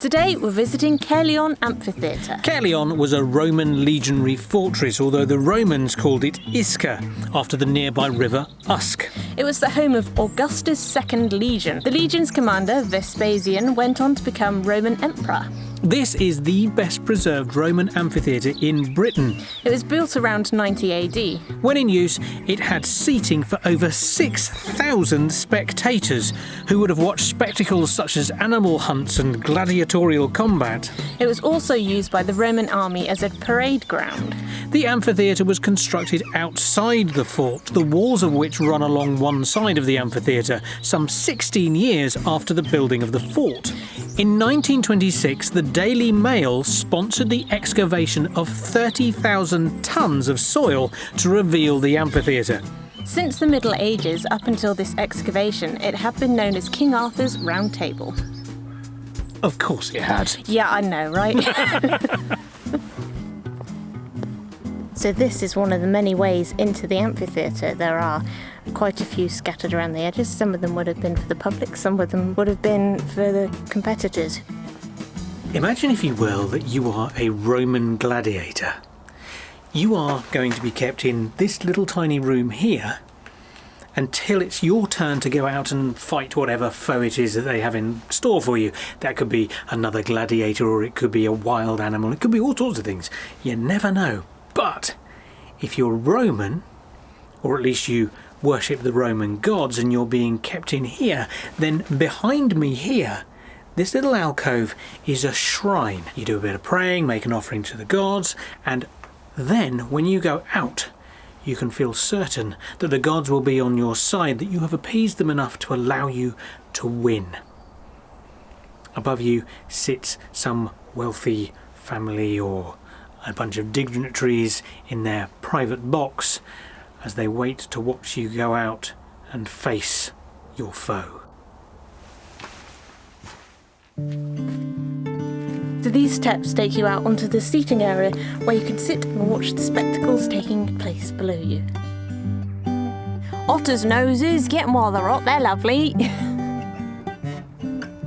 Today we're visiting Caerleon Amphitheatre. Caerleon was a Roman legionary fortress, although the Romans called it Isca, after the nearby river Usk. It was the home of Augustus Second Legion. The legion's commander, Vespasian, went on to become Roman emperor. This is the best preserved Roman amphitheatre in Britain. It was built around 90 AD. When in use, it had seating for over 6,000 spectators who would have watched spectacles such as animal hunts and gladiatorial combat. It was also used by the Roman army as a parade ground. The amphitheatre was constructed outside the fort, the walls of which run along one side of the amphitheatre, some 16 years after the building of the fort. In 1926, the Daily Mail sponsored the excavation of 30,000 tonnes of soil to reveal the amphitheatre. Since the Middle Ages, up until this excavation, it had been known as King Arthur's Round Table. Of course it had. Yeah, I know, right? So this is one of the many ways into the amphitheatre. There are quite a few scattered around the edges. Some of them would have been for the public, some of them would have been for the competitors. Imagine, if you will, that you are a Roman gladiator. You are going to be kept in this little tiny room here until it's your turn to go out and fight whatever foe it is that they have in store for you. That could be another gladiator, or it could be a wild animal. It could be all sorts of things. You never know. But if you're Roman, or at least you worship the Roman gods and you're being kept in here, then behind me here, this little alcove is a shrine. You do a bit of praying, make an offering to the gods, and then when you go out, you can feel certain that the gods will be on your side, that you have appeased them enough to allow you to win. Above you sits some wealthy family or a bunch of dignitaries in their private box as they wait to watch you go out and face your foe. So these steps take you out onto the seating area where you can sit and watch the spectacles taking place below you. Otters' noses, get them while they're up, they're lovely.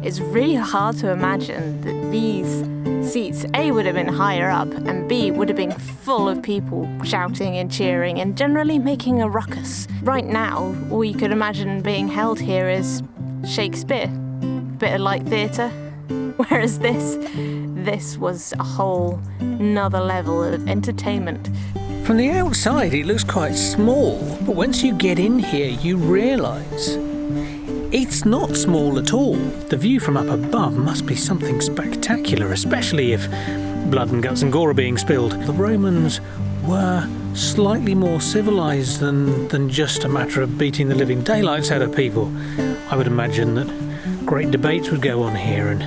It's really hard to imagine that these seats, A, would have been higher up, and B, would have been full of people shouting and cheering and generally making a ruckus. Right now, all you could imagine being held here is Shakespeare, bit of light theatre, whereas this was a whole another level of entertainment. From the outside it looks quite small, but once you get in here you realise it's not small at all. The view from up above must be something spectacular, especially if blood and guts and gore are being spilled. The Romans were slightly more civilised than just a matter of beating the living daylights out of people. I would imagine that great debates would go on here and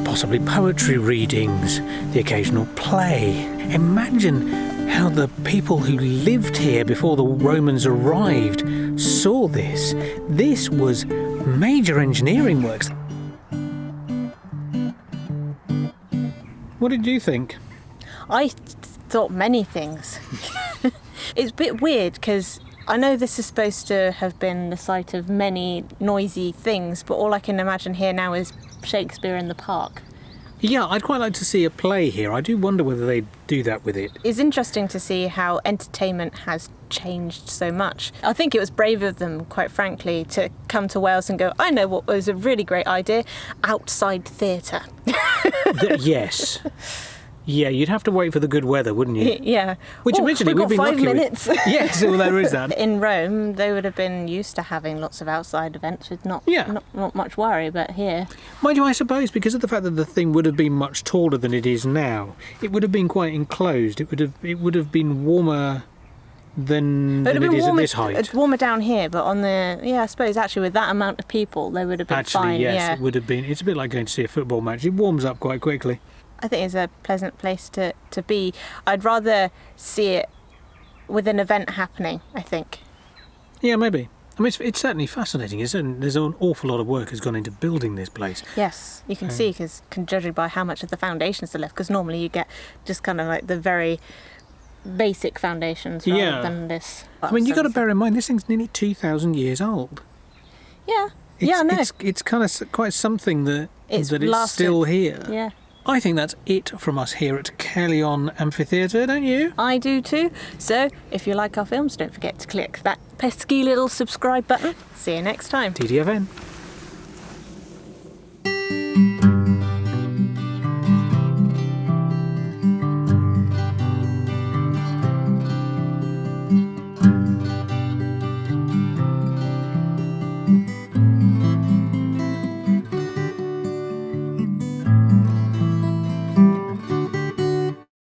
possibly poetry readings, the occasional play. Imagine how the people who lived here before the Romans arrived saw this. This was major engineering works. What did you think? I thought many things. It's a bit weird because I know this is supposed to have been the site of many noisy things, but all I can imagine here now is Shakespeare in the Park. Yeah, I'd quite like to see a play here. I do wonder whether they'd do that with it. It's interesting to see how entertainment has changed so much. I think it was brave of them, quite frankly, to come to Wales and go, I know what was a really great idea, outside theatre. Yes. Yeah, you'd have to wait for the good weather, wouldn't you? Yeah. Which originally we've we've got been 5 lucky minutes. with. Yes, well, there is that. In Rome, they would have been used to having lots of outside events with not much worry, but here... Mind you, I suppose, because of the fact that the thing would have been much taller than it is now, it would have been quite enclosed. It would have been warmer than it is at this height. It's warmer down here, but on the... Yeah, I suppose actually with that amount of people, they would have been fine. Actually, yes, yeah. It would have been. It's a bit like going to see a football match. It warms up quite quickly. I think it's a pleasant place to be. I'd rather see it with an event happening, I think. Yeah, maybe. I mean, it's certainly fascinating. There's an awful lot of work has gone into building this place. Yes, you can see, because judging by how much of the foundations are left, because normally you get just kind of like the very basic foundations rather than this. I mean, you've got to bear in mind, this thing's nearly 2,000 years old. Yeah, Yeah, I know. It's kind of quite something that It's it's lasted. still here. Yeah. I think that's it from us here at Caerleon Amphitheatre, don't you? I do too. So, if you like our films, don't forget to click that pesky little subscribe button. See you next time. TDFN.